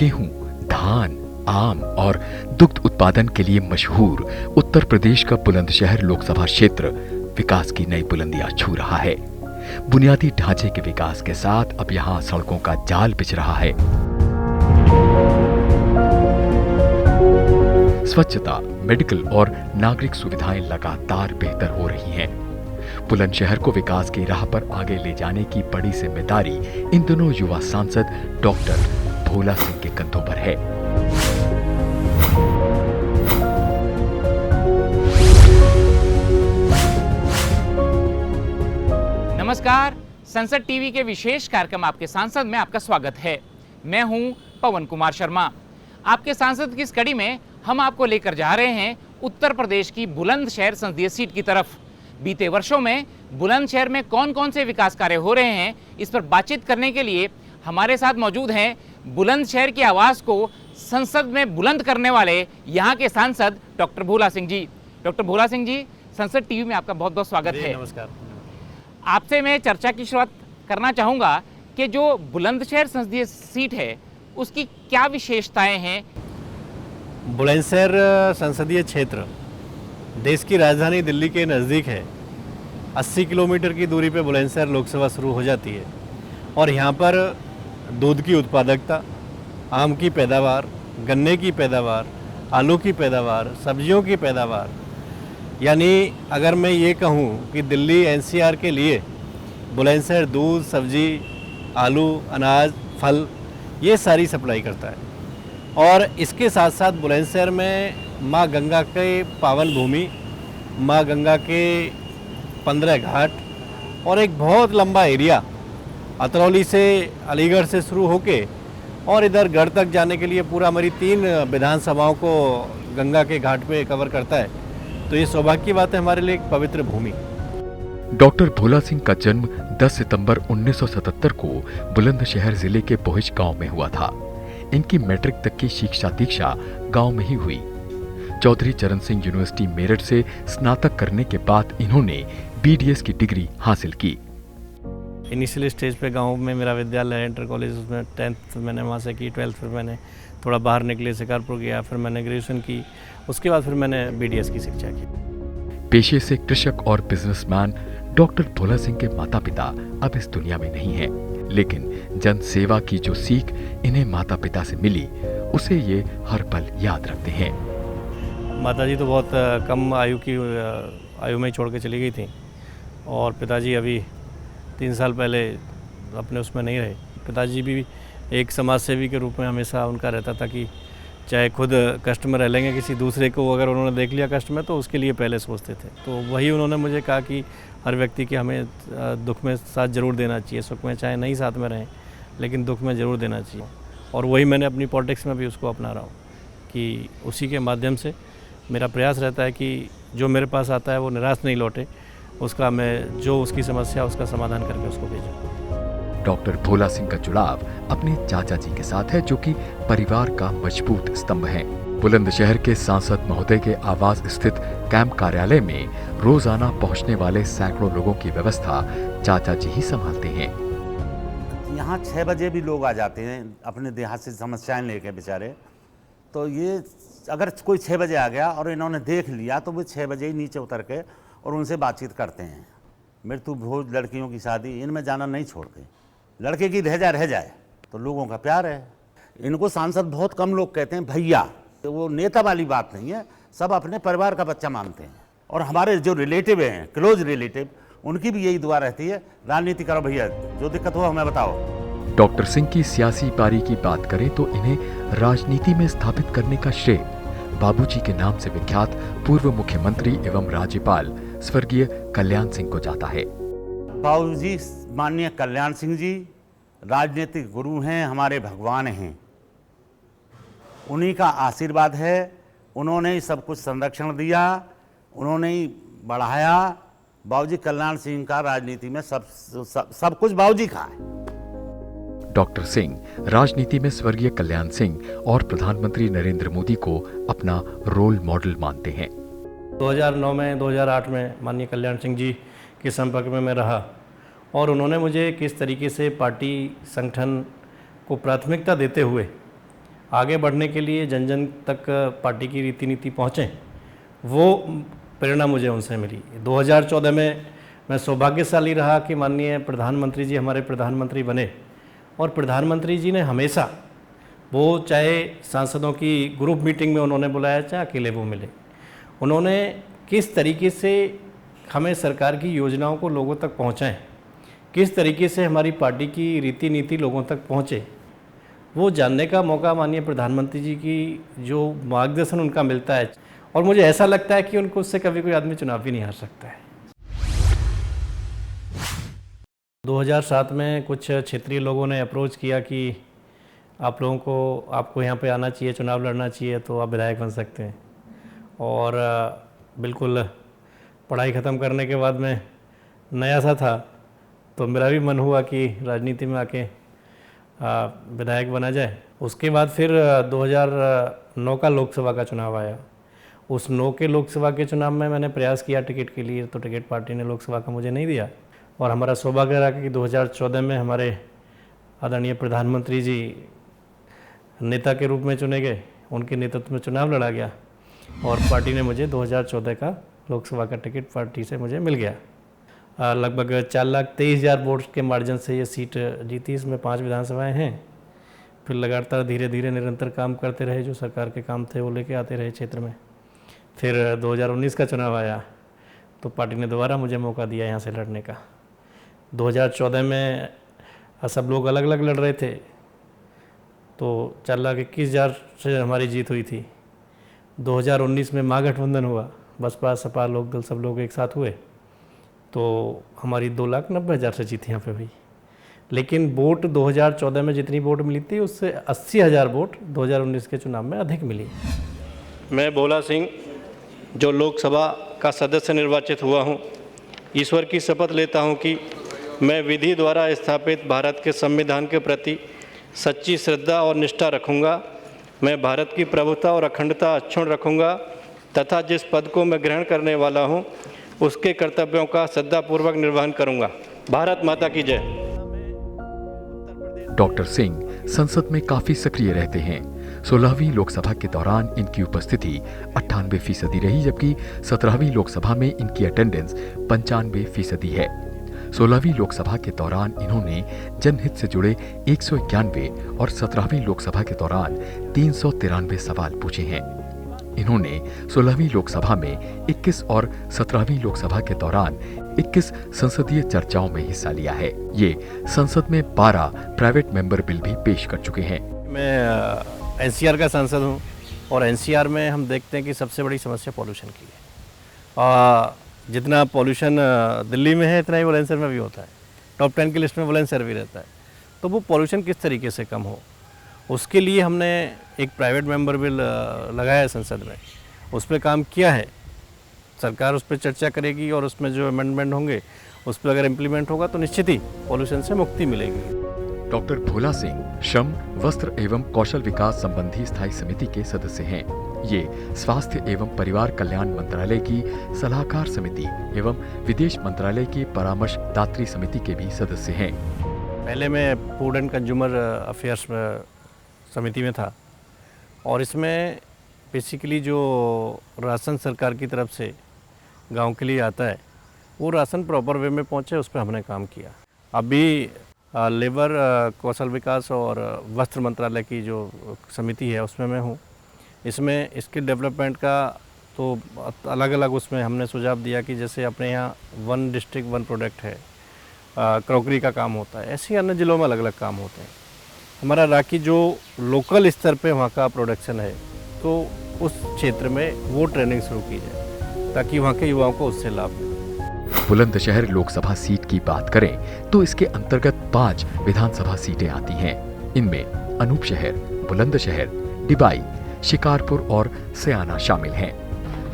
गेहूं, धान, आम और दुग्ध उत्पादन के लिए मशहूर उत्तर प्रदेश का बुलंदशहर लोकसभा क्षेत्र विकास की नई बुलंदियां छू रहा है। बुनियादी ढांचे के विकास के साथ अब यहां सड़कों का जाल बिछ रहा है। स्वच्छता, मेडिकल और नागरिक सुविधाएं लगातार बेहतर हो रही हैं। बुलंदशहर को विकास की राह पर आगे ले जाने की बड़ी जिम्मेदारी इन दोनों युवा सांसद डॉक्टर भोला सिंह के कंधों पर है। नमस्कार, संसद टीवी के विशेष कार्यक्रम आपके सांसद में आपका स्वागत है। मैं हूं पवन कुमार शर्मा। आपके सांसद की इस कड़ी में हम आपको लेकर जा रहे हैं उत्तर प्रदेश की बुलंदशहर संसदीय सीट की तरफ। बीते वर्षों में बुलंदशहर में कौन कौन से विकास कार्य हो रहे हैं, इस पर बातचीत करने के लिए हमारे साथ मौजूद हैं बुलंदशहर की आवाज़ को संसद में बुलंद करने वाले यहाँ के सांसद डॉक्टर भोला सिंह जी। डॉक्टर भोला सिंह जी, संसद टीवी में आपका बहुत बहुत स्वागत है। नमस्कार। आपसे मैं चर्चा की शुरुआत करना चाहूँगा कि जो बुलंदशहर संसदीय सीट है उसकी क्या विशेषताएं हैं। बुलंदशहर संसदीय क्षेत्र देश की राजधानी दिल्ली के नज़दीक है। 80 किलोमीटर की दूरी पे बुलंदशहर लोकसभा शुरू हो जाती है और यहाँ पर दूध की उत्पादकता, आम की पैदावार, गन्ने की पैदावार, आलू की पैदावार, सब्जियों की पैदावार, यानी अगर मैं ये कहूँ कि दिल्ली एनसीआर के लिए बुलंदशहर दूध, सब्जी, आलू, अनाज, फल ये सारी सप्लाई करता है। और इसके साथ साथ बुलंदशहर में माँ गंगा के पावन भूमि, माँ गंगा के 15 घाट और एक बहुत लंबा एरिया अतरौली से अलीगढ़ से शुरू होके और इधर गढ़ तक जाने के लिए पूरा हमारी 3 विधानसभाओं को गंगा के घाट पे कवर करता है। तो ये सौभाग्य की बात है हमारे लिए, एक पवित्र भूमि। डॉक्टर भोला सिंह का जन्म 10 सितंबर 1977 को बुलंदशहर जिले के बोहिज गांव में हुआ था। इनकी मैट्रिक तक की शिक्षा दीक्षा गांव में ही हुई। चौधरी चरण सिंह यूनिवर्सिटी मेरठ से स्नातक करने के बाद इन्होंने बीडीएस की डिग्री हासिल की। इनिशियल स्टेज पे गांव में मेरा विद्यालय है, इंटर कॉलेज, उसमें 10th मैंने वहाँ से की, 12th फिर मैंने थोड़ा बाहर निकले शिकारपुर गया, फिर मैंने ग्रेजुएशन की, उसके बाद फिर मैंने बीडीएस की शिक्षा की। पेशे से कृषक और बिजनेसमैन डॉक्टर भोला सिंह के माता पिता अब इस दुनिया में नहीं हैं, लेकिन जन सेवा की जो सीख इन्हें माता पिता से मिली उसे ये हर पल याद रखते हैं। माताजी तो बहुत कम आयु में ही छोड़ के चली गई थी और पिताजी अभी 3 साल पहले अपने उसमें नहीं रहे। पिताजी भी एक समाज सेवी के रूप में हमेशा उनका रहता था कि चाहे खुद कष्ट में रह लेंगे, किसी दूसरे को अगर उन्होंने देख लिया कष्ट में तो उसके लिए पहले सोचते थे। तो वही उन्होंने मुझे कहा कि हर व्यक्ति के हमें दुख में साथ ज़रूर देना चाहिए, सुख में चाहे नहीं साथ में रहें लेकिन दुख में ज़रूर देना चाहिए। और वही मैंने अपनी पॉलिटिक्स में भी उसको अपना रहा हूँ कि उसी के माध्यम से मेरा प्रयास रहता है कि जो मेरे पास आता है वो निराश नहीं लौटे, उसका मैं जो उसकी समस्या उसका समाधान करके उसको भेजूँ। डॉक्टर भोला सिंह का जुड़ाव अपने चाचा जी के साथ है, जो कि परिवार का मजबूत स्तंभ है। बुलंदशहर के सांसद महोदय के आवास स्थित कैंप कार्यालय में रोजाना पहुंचने वाले सैकड़ों लोगों की व्यवस्था चाचा जी ही संभालते हैं। यहाँ 6 बजे भी लोग आ जाते हैं अपने देहात से समस्याएं लेके बेचारे। तो ये अगर कोई 6 बजे आ गया और इन्होंने देख लिया तो वो 6 बजे ही नीचे उतर के और उनसे बातचीत करते हैं। मृत्यु भोज, लड़कियों की शादी, इनमें जाना नहीं छोड़ते। लड़के की रह जाए तो लोगों का प्यार है। इनको सांसद बहुत कम लोग कहते हैं भैया, तो वो नेता वाली बात नहीं है, सब अपने परिवार का बच्चा मानते हैं। और हमारे जो रिलेटिव हैं, क्लोज रिलेटिव, उनकी भी यही दुआ रहती है, राजनीति करो भैया, जो दिक्कत हो हमें बताओ। डॉक्टर सिंह की सियासी पारी की बात करें तो इन्हें राजनीति में स्थापित करने का श्रेय बाबूजी के नाम से विख्यात पूर्व मुख्यमंत्री एवं राज्यपाल स्वर्गीय कल्याण सिंह को जाता है। बाबूजी माननीय कल्याण सिंह जी राजनीतिक गुरु हैं, हमारे भगवान हैं। उन्हीं का आशीर्वाद है, उन्होंने ही सब कुछ संरक्षण दिया, उन्होंने ही बढ़ाया। बाबूजी कल्याण सिंह का राजनीति में सब कुछ बाबूजी का है। डॉक्टर सिंह राजनीति में स्वर्गीय कल्याण सिंह और प्रधानमंत्री नरेंद्र मोदी को अपना रोल मॉडल मानते हैं। 2009 में 2008 में माननीय कल्याण सिंह जी के संपर्क में मैं रहा और उन्होंने मुझे किस तरीके से पार्टी संगठन को प्राथमिकता देते हुए आगे बढ़ने के लिए जन जन तक पार्टी की रीति नीति पहुँचें, वो प्रेरणा मुझे उनसे मिली। 2014 में मैं सौभाग्यशाली रहा कि माननीय प्रधानमंत्री जी हमारे प्रधानमंत्री बने, और प्रधानमंत्री जी ने हमेशा, वो चाहे सांसदों की ग्रुप मीटिंग में उन्होंने बुलाया, चाहे अकेले वो मिले, उन्होंने किस तरीके से हमें सरकार की योजनाओं को लोगों तक पहुंचाएं, किस तरीके से हमारी पार्टी की रीति नीति लोगों तक पहुंचे, वो जानने का मौका माननीय प्रधानमंत्री जी की जो मार्गदर्शन उनका मिलता है, और मुझे ऐसा लगता है कि उनको उससे कभी कोई आदमी चुनाव भी नहीं हार सकता है। 2007 में कुछ क्षेत्रीय लोगों ने अप्रोच किया कि आपको यहाँ पे आना चाहिए, चुनाव लड़ना चाहिए, तो आप विधायक बन सकते हैं। और बिल्कुल पढ़ाई ख़त्म करने के बाद में नया सा था, तो मेरा भी मन हुआ कि राजनीति में आके विधायक बना जाए। उसके बाद फिर 2009 का लोकसभा का चुनाव आया। उस 9 के लोकसभा के चुनाव में मैंने प्रयास किया टिकट के लिए, तो टिकट पार्टी ने लोकसभा का मुझे नहीं दिया। और हमारा सौभाग्य रहा कि 2014 में हमारे आदरणीय प्रधानमंत्री जी नेता के रूप में चुने गए, उनके नेतृत्व में चुनाव लड़ा गया, और पार्टी ने मुझे 2014 का लोकसभा का टिकट पार्टी से मुझे मिल गया। लगभग 4,23,000 वोट के मार्जिन से ये सीट जीती। इसमें 5 विधानसभाएं हैं। फिर लगातार धीरे धीरे निरंतर काम करते रहे, जो सरकार के काम थे वो लेके आते रहे क्षेत्र में। फिर 2019 का चुनाव आया, तो पार्टी ने दोबारा मुझे मौका दिया यहाँ से लड़ने का। 2014 में सब लोग अलग अलग लड़ रहे थे, तो 4,21,000 से हमारी जीत हुई थी। 2019 में महागठबंधन हुआ, बसपा सपा लोकदल सब लोग एक साथ हुए, तो हमारी 2,90,000 से जीत यहाँ पे हुई। लेकिन वोट 2014 में जितनी वोट मिली थी, उससे 80,000 वोट 2019 के चुनाव में अधिक मिली। मैं भोला सिंह, जो लोकसभा का सदस्य निर्वाचित हुआ हूँ, ईश्वर की शपथ लेता हूँ कि मैं विधि द्वारा स्थापित भारत के संविधान के प्रति सच्ची श्रद्धा और निष्ठा रखूँगा। मैं भारत की प्रभुता और अखंडता अक्षुण्ण रखूँगा तथा जिस पद को मैं ग्रहण करने वाला हूँ, उसके कर्तव्यों का श्रद्धापूर्वक निर्वहन करूँगा। भारत माता की जय। डॉक्टर सिंह संसद में काफी सक्रिय रहते हैं। 16वीं लोकसभा के दौरान इनकी उपस्थिति 98% रही, जबकि 17वीं लोकसभा में इनकी अटेंडेंस 95% है। 16वीं लोकसभा के दौरान इन्होंने जनहित से जुड़े 191 और 17वीं लोकसभा के दौरान 393 सवाल पूछे हैं। इन्होंने 16वीं लोकसभा में 21 और 17वीं लोकसभा के दौरान 21 संसदीय चर्चाओं में हिस्सा लिया है। ये संसद में 12 प्राइवेट मेंबर बिल भी पेश कर चुके हैं। मैं एनसीआर का सांसद हूँ, और एनसीआर में हम देखते हैं कि सबसे बड़ी समस्या पॉल्यूशन की है। जितना पॉल्यूशन दिल्ली में है, इतना ही बुलंदशहर में भी होता है। टॉप 10 की लिस्ट में बुलंदशहर भी रहता है। तो वो पॉल्यूशन किस तरीके से कम हो, उसके लिए हमने एक प्राइवेट मेंबर बिल लगाया है संसद में। उस पर काम किया है। सरकार उस पर चर्चा करेगी, और उसमें जो अमेंडमेंट होंगे उस पर अगर इम्प्लीमेंट होगा तो निश्चित ही पॉल्यूशन से मुक्ति मिलेगी। डॉक्टर भोला सिंह श्रम, वस्त्र एवं कौशल विकास संबंधी स्थायी समिति के सदस्य हैं। ये स्वास्थ्य एवं परिवार कल्याण मंत्रालय की सलाहकार समिति एवं विदेश मंत्रालय की परामर्शदात्री समिति के भी सदस्य हैं। पहले मैं फूड एंड कंज्यूमर अफेयर्स समिति में था, और इसमें बेसिकली जो राशन सरकार की तरफ से गांव के लिए आता है, वो राशन प्रॉपर वे में पहुंचे, उस पर हमने काम किया। अभी लेबर, कौशल विकास और वस्त्र मंत्रालय की जो समिति है उसमें मैं हूँ। इसमें इसके डेवलपमेंट का तो अलग अलग उसमें हमने सुझाव दिया कि जैसे अपने यहाँ 1 डिस्ट्रिक्ट 1 प्रोडक्ट है, क्रॉकरी का काम होता है, ऐसे ही अन्य ज़िलों में अलग अलग काम होते हैं। हमारा राखी जो लोकल स्तर पे वहाँ का प्रोडक्शन है, तो उस क्षेत्र में वो ट्रेनिंग शुरू की जाए ताकि वहाँ के युवाओं को उससे लाभ मिले। बुलंदशहर लोकसभा सीट की बात करें तो इसके अंतर्गत 5 विधानसभा सीटें आती हैं। इनमें अनूपशहर, बुलंदशहर, डिबाई, शिकारपुर और सयाना शामिल हैं।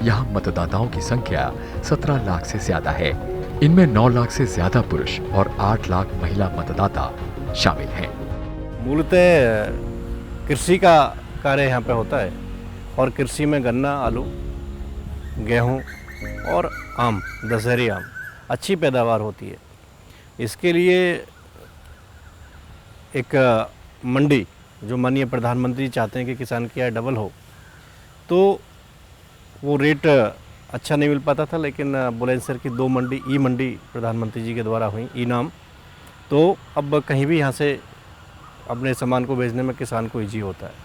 यहाँ मतदाताओं की संख्या 17 लाख से ज्यादा है। इनमें 9 लाख से ज्यादा पुरुष और 8 लाख महिला मतदाता शामिल हैं। मूलतः कृषि का कार्य यहाँ पे होता है, और कृषि में गन्ना, आलू, गेहूँ और आम, दशहरी आम अच्छी पैदावार होती है। इसके लिए एक मंडी जो माननीय प्रधानमंत्री चाहते हैं कि किसान की आय डबल हो, तो वो रेट अच्छा नहीं मिल पाता था। लेकिन बुलंदशहर की 2 मंडी ई मंडी प्रधानमंत्री जी के द्वारा हुई, ई नाम, तो अब कहीं भी यहाँ से अपने सामान को भेजने में किसान को ईजी होता है।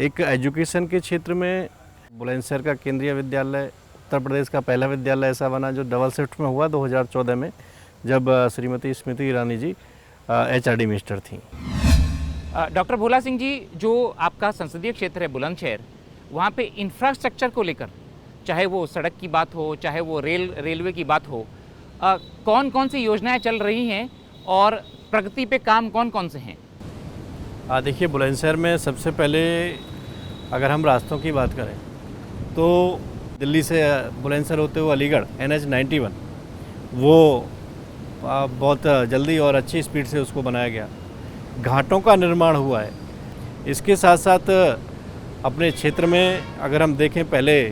एक एजुकेशन के क्षेत्र में बुलंदशहर का केंद्रीय विद्यालय उत्तर प्रदेश का पहला विद्यालय ऐसा बना जो डबल शिफ्ट में हुआ 2014 में, जब श्रीमती स्मृति ईरानी जी HRD मिनिस्टर थी। डॉक्टर भोला सिंह जी, जो आपका संसदीय क्षेत्र है बुलंदशहर, वहाँ पे इंफ्रास्ट्रक्चर को लेकर, चाहे वो सड़क की बात हो, चाहे वो रेलवे की बात हो, कौन कौन सी योजनाएं चल रही हैं और प्रगति पे काम कौन कौन से हैं? देखिए, बुलंदशहर में सबसे पहले अगर हम रास्तों की बात करें तो दिल्ली से बुलंदशहर होते हुए अलीगढ़ NH 91 वो बहुत जल्दी और अच्छी स्पीड से उसको बनाया गया। घाटों का निर्माण हुआ है। इसके साथ साथ अपने क्षेत्र में अगर हम देखें, पहले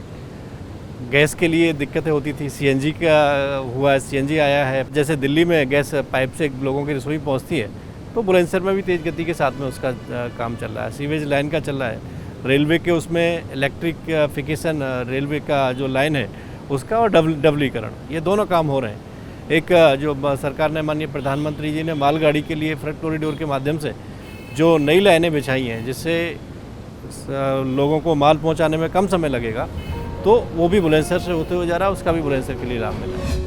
गैस के लिए दिक्कतें होती थी, CNG का हुआ है, CNG आया है। जैसे दिल्ली में गैस पाइप से लोगों की रसोई पहुंचती है, तो बुलंदशहर में भी तेज़ गति के साथ में उसका काम चल रहा है। सीवेज लाइन का चल रहा है, रेलवे के उसमें इलेक्ट्रिफिकेशन, रेलवे का जो लाइन है उसका, और डबलीकरण, ये दोनों काम हो रहे हैं। एक जो सरकार ने, माननीय प्रधानमंत्री जी ने मालगाड़ी के लिए फ्रेट कॉरिडोर के माध्यम से जो नई लाइनें बिछाई हैं, जिससे लोगों को माल पहुंचाने में कम समय लगेगा, तो वो भी बुलंदशहर से होते हुए जा रहा है, उसका भी बुलंदशहर के लिए लाभ मिला है।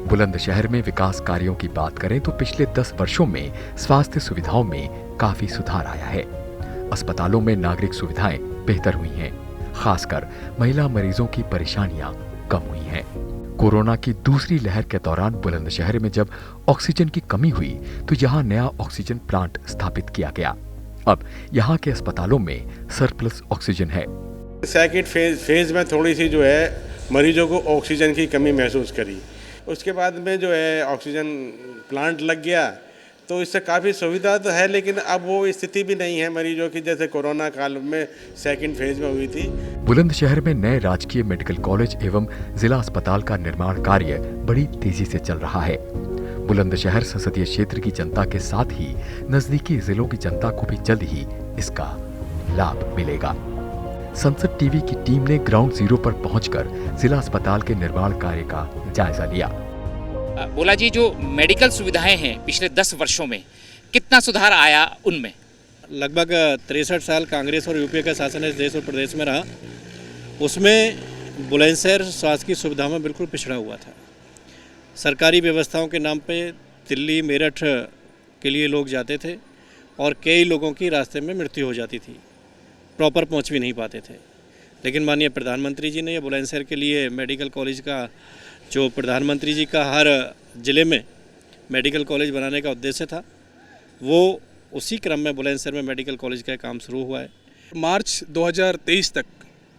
बुलंदशहर में विकास कार्यों की बात करें तो पिछले 10 वर्षों में स्वास्थ्य सुविधाओं में काफी सुधार आया है। अस्पतालों में नागरिक सुविधाएं बेहतर हुई हैं, खासकर महिला मरीजों की परेशानियां कम हुई हैं। कोरोना की दूसरी लहर के दौरान बुलंदशहर में जब ऑक्सीजन की कमी हुई तो यहाँ नया ऑक्सीजन प्लांट स्थापित किया गया। अब यहाँ के अस्पतालों में सरप्लस ऑक्सीजन है। सेकेंड फेज में थोड़ी सी जो है मरीजों को ऑक्सीजन की कमी महसूस करी, उसके बाद में जो है ऑक्सीजन प्लांट लग गया, तो इससे काफ़ी सुविधा तो है, लेकिन अब वो स्थिति भी नहीं है मरीजों की जैसे कोरोना काल में सेकंड फेज में हुई थी। बुलंदशहर में नए राजकीय मेडिकल कॉलेज एवं जिला अस्पताल का निर्माण कार्य बड़ी तेजी से चल रहा है। बुलंदशहर संसदीय क्षेत्र की जनता के साथ ही नजदीकी जिलों की जनता को भी जल्द ही इसका लाभ मिलेगा। संसद टीवी की टीम ने ग्राउंड जीरो पर पहुंचकर जिला अस्पताल के निर्माण कार्य का जायजा लिया। बोला जी, जो मेडिकल सुविधाएं हैं पिछले 10 वर्षों में कितना सुधार आया उनमें? लगभग 63 साल कांग्रेस और यूपीए का शासन इस देश और प्रदेश में रहा, उसमें बुलंदशहर स्वास्थ्य की सुविधाओं में बिल्कुल पिछड़ा हुआ था। सरकारी व्यवस्थाओं के नाम पे दिल्ली मेरठ के लिए लोग जाते थे और कई लोगों की रास्ते में मृत्यु हो जाती थी, प्रॉपर पहुंच भी नहीं पाते थे। लेकिन माननीय प्रधानमंत्री जी ने ये बुलंदशहर के लिए मेडिकल कॉलेज का, जो प्रधानमंत्री जी का हर ज़िले में मेडिकल कॉलेज बनाने का उद्देश्य था, वो उसी क्रम में बुलंदशहर में मेडिकल कॉलेज का काम शुरू हुआ है। मार्च 2023 तक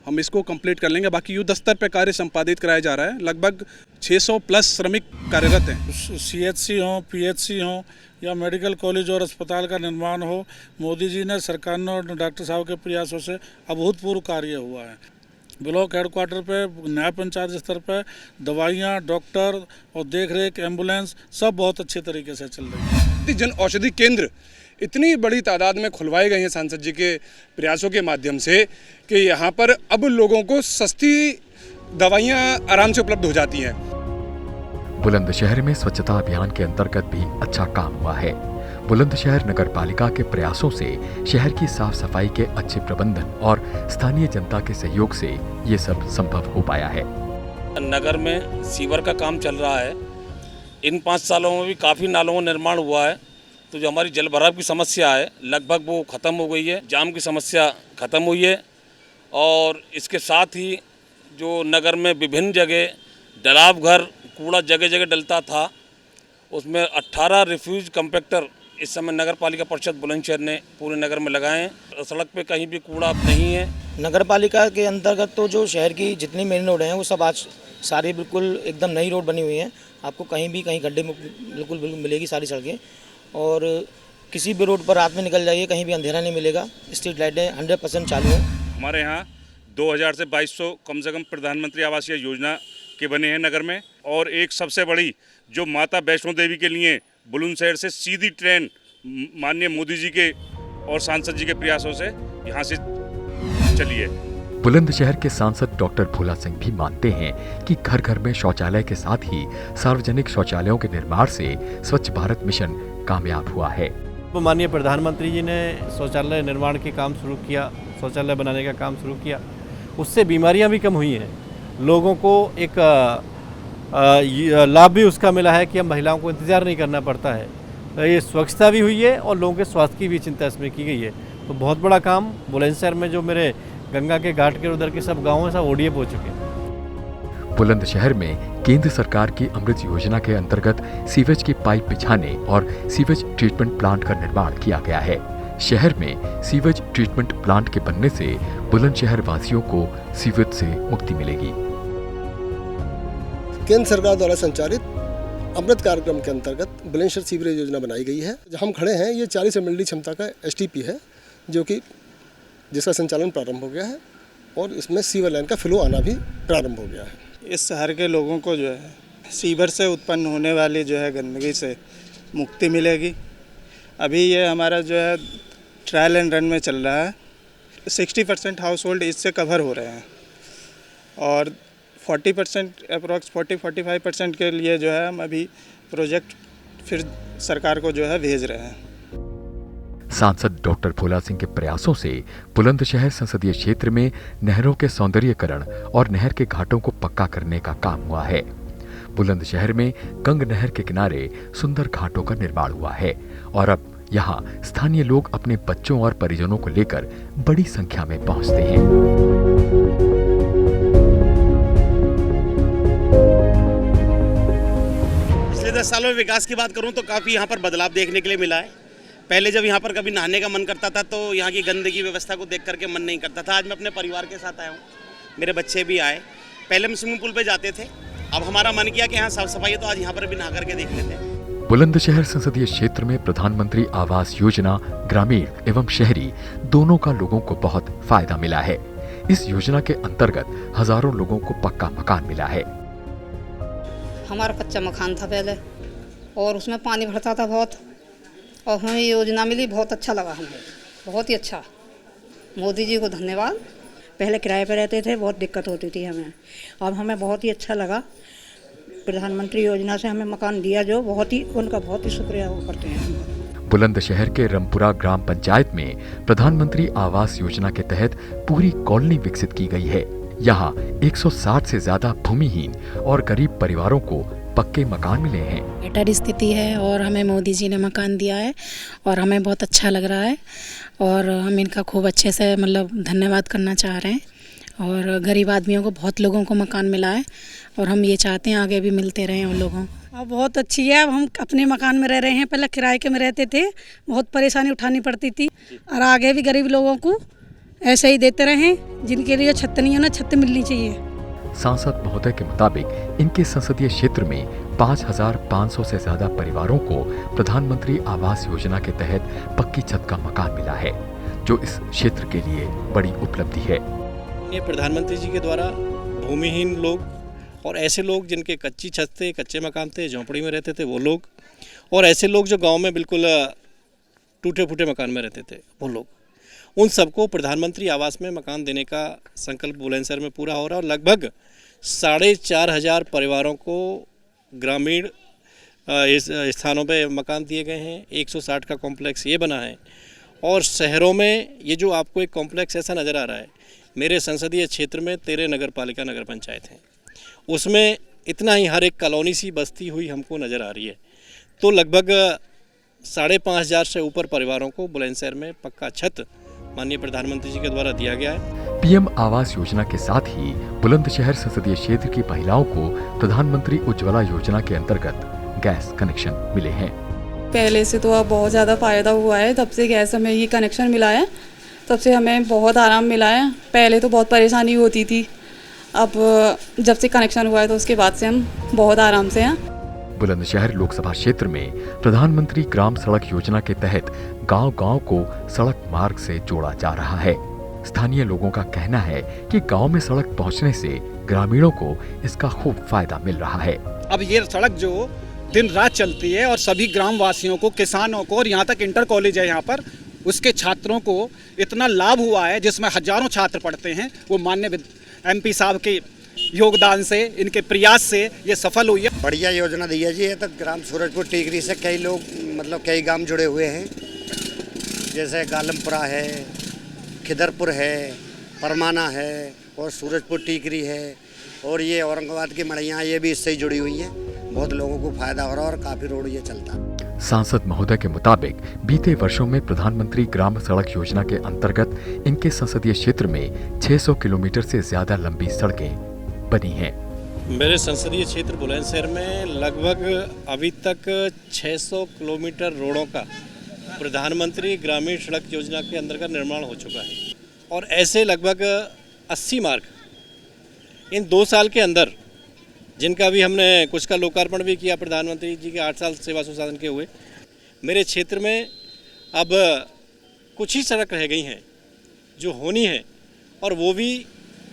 हम इसको कंप्लीट कर लेंगे। बाकी युद्ध स्तर पर कार्य संपादित कराया जा रहा है। लगभग 600 प्लस श्रमिक कार्यरत हैं। CHC हो, PHC हो या मेडिकल कॉलेज और अस्पताल का निर्माण हो, मोदी जी ने, सरकार ने और डॉक्टर साहब के प्रयासों से अभूतपूर्व कार्य हुआ है। ब्लॉक हेडक्वार्टर पे, न्याय पंचायत स्तर पे दवाइयाँ, डॉक्टर और देखरेख, एम्बुलेंस सब बहुत अच्छे तरीके से चल रही है। जन औषधि केंद्र इतनी बड़ी तादाद में खुलवाए गए हैं सांसद जी के प्रयासों के माध्यम से कि यहाँ पर अब लोगों को सस्ती दवाइयाँ आराम से उपलब्ध हो जाती हैं। बुलंदशहर में स्वच्छता अभियान के अंतर्गत भी अच्छा काम हुआ है। बुलंदशहर नगर पालिका के प्रयासों से शहर की साफ सफाई के अच्छे प्रबंधन और स्थानीय जनता के सहयोग से ये सब संभव हो पाया है। नगर में सीवर का काम चल रहा है। इन 5 सालों में भी काफ़ी नालों का निर्माण हुआ है, तो जो हमारी जल भराव की समस्या है लगभग वो ख़त्म हो गई है। जाम की समस्या ख़त्म हुई है और इसके साथ ही जो नगर में विभिन्न जगह डलाव घर, कूड़ा जगह जगह डलता था, उसमें 18 रिफ्यूज कंपैक्टर इस समय नगर पालिका परिषद बुलंदशहर ने पूरे नगर में लगाए हैं। सड़क पे कहीं भी कूड़ा अब नहीं है। नगर पालिका के अंतर्गत तो जो शहर की जितनी मेन रोड हैं वो सब आज सारी बिल्कुल एकदम नई रोड बनी हुई हैं। आपको कहीं भी कहीं गड्ढे में बिल्कुल मिलेगी सारी सड़कें, और किसी भी रोड पर रात में निकल जाइए कहीं भी अंधेरा नहीं मिलेगा। स्ट्रीट लाइटें 100% चालू हैं। हमारे यहाँ 2000 से 2200 कम से कम प्रधानमंत्री आवास योजना के बने हैं नगर में, और एक सबसे बड़ी जो माता वैष्णो देवी के लिए बुलंदशहर से सीधी ट्रेन माननीय मोदी जी के और सांसद जी के प्रयासों से यहाँ से चली है। बुलंदशहर के सांसद डॉक्टर भोला सिंह भी मानते हैं कि घर घर में शौचालय के साथ ही सार्वजनिक शौचालयों के निर्माण से स्वच्छ भारत मिशन कामयाब हुआ है। तो माननीय प्रधानमंत्री जी ने शौचालय निर्माण के काम शुरू किया, शौचालय बनाने का काम शुरू किया, उससे बीमारियां भी कम हुई हैं। लोगों को एक लाभ भी उसका मिला है कि अब महिलाओं को इंतज़ार नहीं करना पड़ता है। ये स्वच्छता भी हुई है और लोगों के स्वास्थ्य की भी चिंता इसमें की गई है। तो बहुत बड़ा काम बुलंदशहर में जो मेरे गंगा के घाट के उधर के सब गाँव हैं, सब ODF हो चुके हैं। बुलंदशहर में केंद्र सरकार की अमृत योजना के अंतर्गत सीवेज की पाइप बिछाने और सीवेज ट्रीटमेंट प्लांट का निर्माण किया गया है। शहर में सीवेज ट्रीटमेंट प्लांट के बनने से बुलंदशहर वासियों को सीवेज से मुक्ति मिलेगी। केंद्र सरकार द्वारा संचालित अमृत कार्यक्रम के अंतर्गत बुलंदशहर सीवरेज योजना बनाई गई है। जहाँ हम खड़े हैं ये 40 MLD क्षमता का STP है, जो कि जिसका संचालन प्रारंभ हो गया है और इसमें सीवर लाइन का फ्लो आना भी प्रारंभ हो गया है। इस शहर के लोगों को जो है सीवर से उत्पन्न होने वाली जो है गंदगी से मुक्ति मिलेगी। अभी ये हमारा जो है ट्रायल एंड रन में चल रहा है। 60% हाउस होल्ड इससे कवर हो रहे हैं और 40% अप्रॉक्स 40-45% के लिए जो है हम अभी प्रोजेक्ट फिर सरकार को जो है भेज रहे हैं। सांसद डॉक्टर भोला सिंह के प्रयासों से बुलंदशहर संसदीय क्षेत्र में नहरों के सौंदर्यीकरण और नहर के घाटों को पक्का करने का काम हुआ है। बुलंदशहर में गंग नहर के किनारे सुंदर घाटों का निर्माण हुआ है और अब यहाँ स्थानीय लोग अपने बच्चों और परिजनों को लेकर बड़ी संख्या में पहुँचते हैं। पिछले 10 सालों में विकास की बात करूं तो काफ़ी यहाँ पर बदलाव देखने के लिए मिला है। पहले जब यहाँ पर कभी नहाने का मन करता था तो यहाँ की गंदगी व्यवस्था को देख करके मन नहीं करता था। आज मैं अपने परिवार के साथ आया हूँ, मेरे बच्चे भी आए। पहले हम स्विमिंग पूल पे जाते थे, अब हमारा मन किया कि यहाँ साफ सफाई है तो आज यहाँ पर भी नहा करके देख लेते हैं। बुलंदशहर संसदीय क्षेत्र में प्रधानमंत्री आवास योजना ग्रामीण एवं शहरी दोनों का लोगों को बहुत फायदा मिला है। इस योजना के अंतर्गत हजारों लोगों को पक्का मकान मिला है। हमारा कच्चा मकान था पहले और उसमें पानी भरता था बहुत, और हमें ये योजना मिली, बहुत अच्छा लगा हमें, बहुत ही अच्छा। मोदी जी को धन्यवाद। पहले किराए पर रहते थे, बहुत दिक्कत होती थी हमें, अब हमें बहुत ही अच्छा लगा। प्रधानमंत्री योजना से हमें मकान दिया, जो बहुत ही उनका बहुत ही शुक्रिया वो करते हैं। बुलंदशहर के रमपुरा ग्राम पंचायत में प्रधानमंत्री आवास योजना के तहत पूरी कॉलोनी विकसित की गई है। यहाँ 160 से ज्यादा भूमिहीन और गरीब परिवारों को पक्के मकान मिले हैं। बेटर स्थिति है और हमें मोदी जी ने मकान दिया है और हमें बहुत अच्छा लग रहा है और हम इनका खूब अच्छे से धन्यवाद करना चाह रहे हैं। और गरीब आदमियों को, बहुत लोगों को मकान मिला है और हम ये चाहते हैं आगे भी मिलते रहें उन लोगों को। अब बहुत अच्छी है, अब हम अपने मकान में रह रहे हैं। पहले किराए के में रहते थे, बहुत परेशानी उठानी पड़ती थी, और आगे भी गरीब लोगों को ऐसे ही देते रहें। जिनके लिए छत नहीं है ना, छत मिलनी चाहिए। सांसद महोदय के मुताबिक इनके संसदीय क्षेत्र में 5500 से ज्यादा परिवारों को प्रधानमंत्री आवास योजना के तहत पक्की छत का मकान मिला है, जो इस क्षेत्र के लिए बड़ी उपलब्धि है। ये प्रधानमंत्री जी के द्वारा भूमिहीन लोग और ऐसे लोग जिनके कच्ची छत थे, कच्चे मकान थे, झोंपड़ी में रहते थे वो लोग, और ऐसे लोग जो गांव में बिल्कुल टूटे फूटे मकान में रहते थे वो लोग, उन सबको प्रधानमंत्री आवास में मकान देने का संकल्प बुलंदशहर में पूरा हो रहा है। और लगभग 4500 परिवारों को ग्रामीण स्थानों पे मकान दिए गए हैं। 160 का कॉम्प्लेक्स ये बना है और शहरों में ये जो आपको एक कॉम्प्लेक्स ऐसा नज़र आ रहा है, मेरे संसदीय क्षेत्र में 13 नगर पालिका नगर पंचायत हैं, उसमें इतना ही हर एक कॉलोनी सी बस्ती हुई हमको नज़र आ रही है। तो लगभग 5500 से ऊपर परिवारों को बुलंदशहर में पक्का छत माननीय प्रधानमंत्री जी के द्वारा दिया गया है। पीएम आवास योजना के साथ ही बुलंदशहर संसदीय क्षेत्र की महिलाओं को प्रधानमंत्री उज्ज्वला योजना के अंतर्गत गैस कनेक्शन मिले हैं। पहले से तो अब बहुत ज़्यादा फ़ायदा हुआ है, तब से गैस हमें ये कनेक्शन मिला है, तब से हमें बहुत आराम मिला है। पहले तो बहुत परेशानी होती थी, अब जब से कनेक्शन हुआ है तो उसके बाद से हम बहुत आराम से हैं। बुलंदशहर लोकसभा क्षेत्र में प्रधानमंत्री ग्राम सड़क योजना के तहत गांव-गांव को सड़क मार्ग से जोड़ा जा रहा है। स्थानीय लोगों का कहना है कि गांव में सड़क पहुंचने से ग्रामीणों को इसका खूब फायदा मिल रहा है। अब ये सड़क जो दिन रात चलती है और सभी ग्राम वासियों को, किसानों को, और यहाँ तक इंटर कॉलेज है यहाँ पर, उसके छात्रों को इतना लाभ हुआ है, जिसमें हजारों छात्र पढ़ते हैं। वो माननीय MP साहब के योगदान से, इनके प्रयास से ये सफल हुई है। बढ़िया योजना दी है जी। ये तो ग्राम सूरजपुर टीकरी से कई लोग, मतलब कई गांव जुड़े हुए हैं, जैसे गालमपुरा है, खिदरपुर है, परमाना है और सूरजपुर टीकरी है, और ये औरंगाबाद की मड़ैयाँ, ये भी इससे ही जुड़ी हुई हैं। बहुत लोगों को फायदा हो रहा है और काफ़ी रोड ये चलता। सांसद महोदय के मुताबिक बीते वर्षों में प्रधानमंत्री ग्राम सड़क योजना के अंतर्गत इनके संसदीय क्षेत्र में 600 किलोमीटर से ज्यादा लंबी सड़कें बनी हैं। मेरे संसदीय क्षेत्र बुलंदशहर में लगभग अभी तक 600 किलोमीटर रोडों का प्रधानमंत्री ग्रामीण सड़क योजना के अंतर्गत निर्माण हो चुका है, और ऐसे लगभग 80 मार्ग इन 2 साल के अंदर, जिनका भी हमने कुछ का लोकार्पण भी किया। प्रधानमंत्री जी के 8 साल सेवा सुशासन के हुए मेरे क्षेत्र में अब कुछ ही सड़क रह गई हैं जो होनी है, और वो भी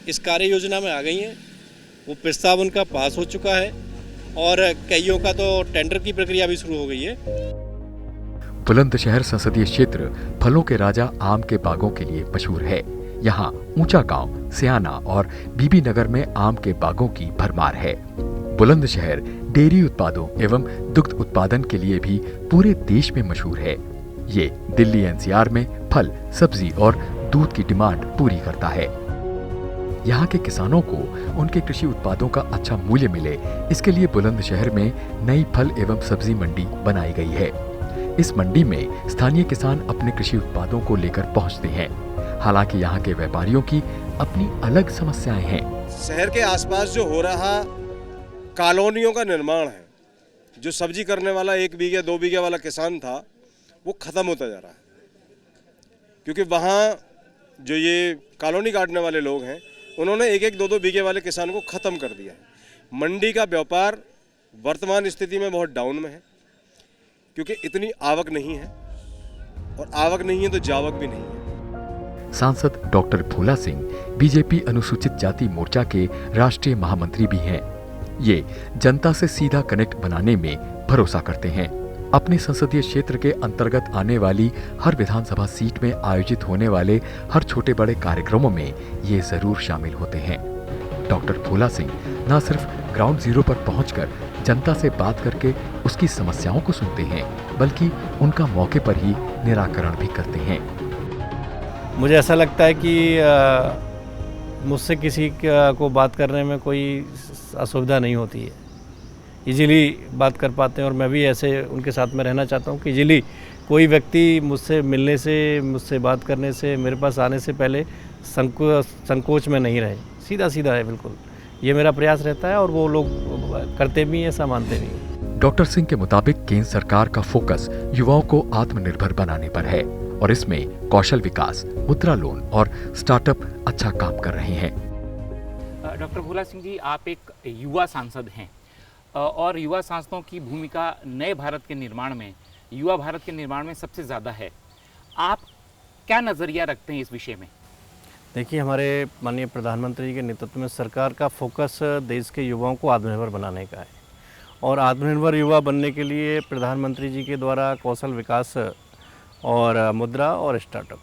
इस कार्य योजना में आ गई हैं। वो प्रस्ताव उनका पास हो चुका है और कईयों का तो टेंडर की प्रक्रिया भी शुरू हो गई है। बुलंदशहर संसदीय क्षेत्र फलों के राजा आम के बागों के लिए मशहूर है। यहाँ ऊंचा गांव, सियाना और बीबी नगर में आम के बागों की भरमार है। बुलंदशहर डेयरी उत्पादों एवं दुग्ध उत्पादन के लिए भी पूरे देश में मशहूर है। ये दिल्ली NCR में फल, सब्जी और दूध की डिमांड पूरी करता है। यहाँ के किसानों को उनके कृषि उत्पादों का अच्छा मूल्य मिले, इसके लिए बुलंदशहर में नई फल एवं सब्जी मंडी बनाई गई है। इस मंडी में स्थानीय किसान अपने कृषि उत्पादों को लेकर पहुँचते हैं। हालांकि यहाँ के व्यापारियों की अपनी अलग समस्याएं हैं। शहर के आसपास जो हो रहा कॉलोनियों का निर्माण है, जो सब्जी करने वाला 1 बीघे 2 बीघे वाला किसान था, वो खत्म होता जा रहा है, क्योंकि वहाँ जो ये कॉलोनी काटने वाले लोग हैं, उन्होंने 1-1 2-2 बीघे वाले किसान को ख़त्म कर दिया है। मंडी का व्यापार वर्तमान स्थिति में बहुत डाउन में है, क्योंकि इतनी आवक नहीं है, और आवक नहीं है तो जावक भी नहीं है। सांसद डॉक्टर भोला सिंह बीजेपी अनुसूचित जाति मोर्चा के राष्ट्रीय महामंत्री भी हैं। ये जनता से सीधा कनेक्ट बनाने में भरोसा करते हैं। अपने संसदीय क्षेत्र के अंतर्गत आने वाली हर विधानसभा सीट में आयोजित होने वाले हर छोटे बड़े कार्यक्रमों में ये जरूर शामिल होते हैं। डॉक्टर भोला सिंह न सिर्फ ग्राउंड जीरो पर पहुंचकर जनता से बात करके उसकी समस्याओं को सुनते हैं, बल्कि उनका मौके पर ही निराकरण भी करते हैं। मुझे ऐसा लगता है कि मुझसे किसी को बात करने में कोई असुविधा नहीं होती है, इजीली बात कर पाते हैं, और मैं भी ऐसे उनके साथ में रहना चाहता हूँ कि इजीली कोई व्यक्ति मुझसे मिलने से, मुझसे बात करने से, मेरे पास आने से पहले संकोच में नहीं रहे, सीधा सीधा है बिल्कुल। ये मेरा प्रयास रहता है और वो लोग करते भी हैं, ऐसा मानते भी हैं। डॉक्टर सिंह के मुताबिक केंद्र सरकार का फोकस युवाओं को आत्मनिर्भर बनाने पर है, और इसमें कौशल विकास, मुद्रा लोन और स्टार्टअप अच्छा काम कर रहे हैं। डॉक्टर भोला सिंह जी, आप एक युवा सांसद हैं, और युवा सांसदों की भूमिका नए भारत के निर्माण में, युवा भारत के निर्माण में सबसे ज़्यादा है। आप क्या नज़रिया रखते हैं इस विषय में? देखिए, हमारे माननीय प्रधानमंत्री जी के नेतृत्व में सरकार का फोकस देश के युवाओं को आत्मनिर्भर बनाने का है, और आत्मनिर्भर युवा बनने के लिए प्रधानमंत्री जी के द्वारा कौशल विकास और मुद्रा और स्टार्टअप,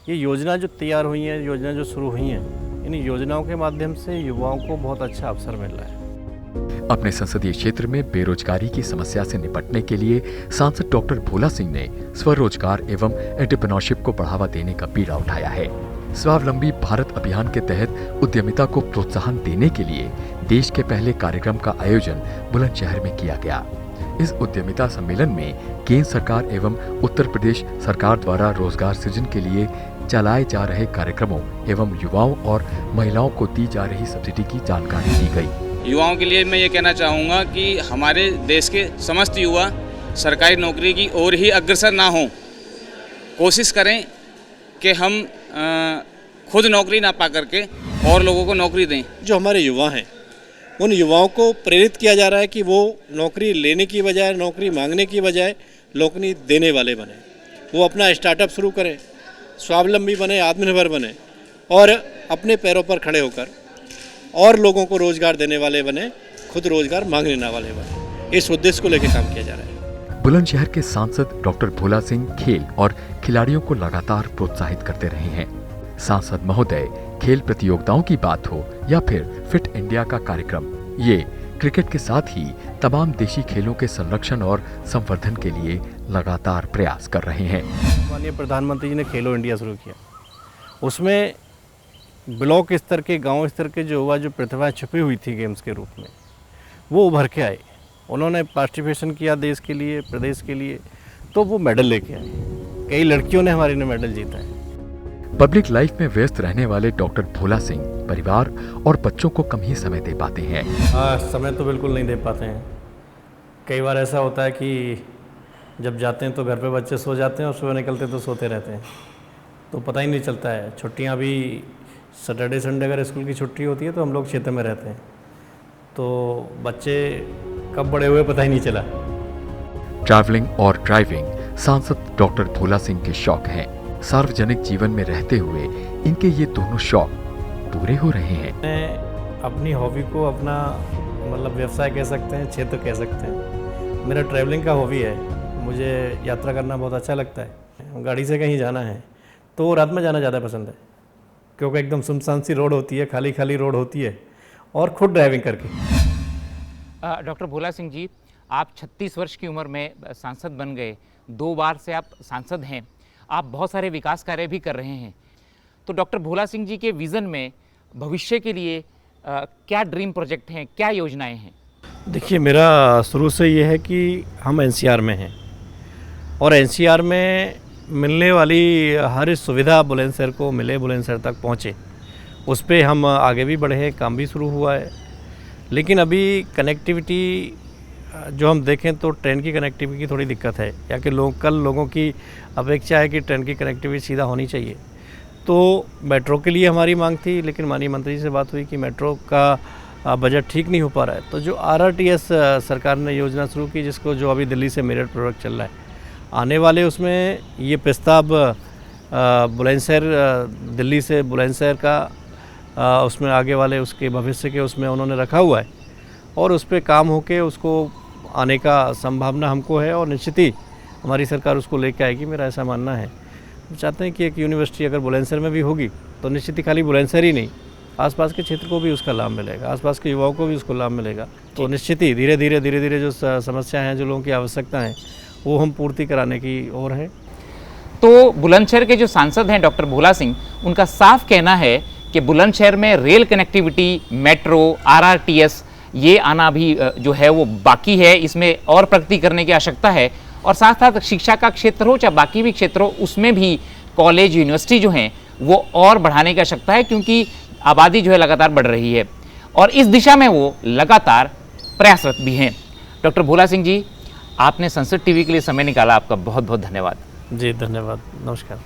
ये योजना जो तैयार हुई है, योजना जो शुरू हुई हैं, इन योजनाओं के माध्यम से युवाओं को बहुत अच्छा अवसर मिल रहा है। अपने संसदीय क्षेत्र में बेरोजगारी की समस्या से निपटने के लिए सांसद डॉक्टर भोला सिंह ने स्वरोजगार एवं एंटरप्रेन्योरशिप को बढ़ावा देने का बीड़ा उठाया है। स्वावलंबी भारत अभियान के तहत उद्यमिता को प्रोत्साहन देने के लिए देश के पहले कार्यक्रम का आयोजन बुलंदशहर में किया गया। इस उद्यमिता सम्मेलन में केंद्र सरकार एवं उत्तर प्रदेश सरकार द्वारा रोजगार सृजन के लिए चलाए जा रहे कार्यक्रमों एवं युवाओं और महिलाओं को दी जा रही सब्सिडी की जानकारी दी गई। युवाओं के लिए मैं ये कहना चाहूँगा कि हमारे देश के समस्त युवा सरकारी नौकरी की ओर ही अग्रसर ना हों। कोशिश करें कि हम खुद नौकरी ना पा करके और लोगों को नौकरी दें। जो हमारे युवा हैं, उन युवाओं को प्रेरित किया जा रहा है कि वो नौकरी लेने की बजाय, नौकरी मांगने की बजाय नौकरी देने वाले बने। वो अपना स्टार्टअप शुरू करें, स्वावलंबी बने, आत्मनिर्भर बने, और अपने पैरों पर खड़े होकर और लोगों को रोजगार देने वाले बने, खुद रोजगार मांगने वाले बने। इस उद्देश्य को लेकर काम किया जा रहा है। बुलंदशहर के सांसद डॉक्टर भोला सिंह खेल और खिलाड़ियों को लगातार प्रोत्साहित करते रहे हैं। सांसद महोदय खेल प्रतियोगिताओं की बात हो या फिर फिट इंडिया का कार्यक्रम, ये क्रिकेट के साथ ही तमाम देशी खेलों के संरक्षण और संवर्धन के लिए लगातार प्रयास कर रहे हैं। माननीय प्रधानमंत्री जी ने खेलो इंडिया शुरू किया, उसमें ब्लॉक स्तर के, गांव स्तर के जो हुआ, जो प्रतिभा छुपी हुई थी गेम्स के रूप में, वो उभर के आए। उन्होंने पार्टिसिपेशन किया देश के लिए, प्रदेश के लिए, तो वो मेडल लेके आए। कई लड़कियों ने हमारी ने मेडल जीता है। पब्लिक लाइफ में व्यस्त रहने वाले डॉक्टर भोला सिंह परिवार और बच्चों को कम ही समय दे पाते हैं। समय तो बिल्कुल नहीं दे पाते हैं। कई बार ऐसा होता है कि जब जाते हैं तो घर पे बच्चे सो जाते हैं और सुबह निकलते तो सोते रहते हैं, तो पता ही नहीं चलता है। छुट्टियां भी सैटरडे संडे अगर स्कूल की छुट्टी होती है तो हम लोग क्षेत्र में रहते हैं, तो बच्चे कब बड़े हुए पता ही नहीं चला। ट्रैवलिंग और ड्राइविंग सांसद डॉक्टर भोला सिंह के शौक हैं। सार्वजनिक जीवन में रहते हुए इनके ये दोनों शौक पूरे हो रहे हैं। मैं अपनी हॉबी को अपना मतलब व्यवसाय कह सकते हैं, क्षेत्र कह सकते हैं। मेरा ट्रैवलिंग का हॉबी है, मुझे यात्रा करना बहुत अच्छा लगता है। गाड़ी से कहीं जाना है तो रात में जाना ज़्यादा पसंद है, क्योंकि एकदम सुनसान सी रोड होती है, खाली खाली रोड होती है, और खुद ड्राइविंग करके। डॉक्टर भोला सिंह जी, आप 36 वर्ष की उम्र में सांसद बन गए, 2 बार से आप सांसद हैं, आप बहुत सारे विकास कार्य भी कर रहे हैं। तो डॉक्टर भोला सिंह जी के विज़न में भविष्य के लिए क्या ड्रीम प्रोजेक्ट हैं, क्या योजनाएं हैं? देखिए, मेरा शुरू से ये है कि हम एनसीआर में हैं और एनसीआर में मिलने वाली हर सुविधा बुलंदशहर को मिले, बुलंदशहर तक पहुँचे, उस पर हम आगे भी बढ़े हैं, काम भी शुरू हुआ है। लेकिन अभी कनेक्टिविटी जो हम देखें तो ट्रेन की कनेक्टिविटी की थोड़ी दिक्कत है, या कि लोकल लोगों की अपेक्षा है कि ट्रेन की कनेक्टिविटी सीधा होनी चाहिए। तो मेट्रो के लिए हमारी मांग थी, लेकिन माननीय मंत्री जी से बात हुई कि मेट्रो का बजट ठीक नहीं हो पा रहा है। तो जो RRTS सरकार ने योजना शुरू की, जिसको जो अभी दिल्ली से मेरठ प्रोडक्ट चल रहा है, आने वाले उसमें ये प्रस्ताव बुलंदशहर, दिल्ली से बुलंदशहर का उसमें आगे वाले उसके भविष्य के उसमें उन्होंने रखा हुआ है, और उस पर काम होके उसको आने का संभावना हमको है, और निश्चित ही हमारी सरकार उसको लेके आएगी, मेरा ऐसा मानना है। हम चाहते हैं कि एक यूनिवर्सिटी अगर बुलंदशहर में भी होगी तो निश्चित ही खाली बुलंदशहर ही नहीं, आसपास के क्षेत्र को भी उसका लाभ मिलेगा, आसपास के युवाओं को भी उसको लाभ मिलेगा। तो निश्चित ही धीरे धीरे जो समस्याएं हैं, जो लोगों की आवश्यकता है, वो हम पूर्ति कराने की ओर हैं। तो बुलंदशहर के जो सांसद हैं डॉक्टर भोला सिंह, उनका साफ कहना है कि बुलंदशहर में रेल कनेक्टिविटी, मेट्रो, RRTS ये आना भी जो है वो बाकी है, इसमें और प्रगति करने की आवश्यकता है। और साथ साथ शिक्षा का क्षेत्र हो चाहे बाकी भी क्षेत्र हो, उसमें भी कॉलेज, यूनिवर्सिटी जो हैं वो और बढ़ाने की आवश्यकता है, क्योंकि आबादी जो है लगातार बढ़ रही है, और इस दिशा में वो लगातार प्रयासरत भी हैं। डॉक्टर भोला सिंह जी, आपने संसद टीवी के लिए समय निकाला, आपका बहुत बहुत धन्यवाद। जी धन्यवाद, नमस्कार।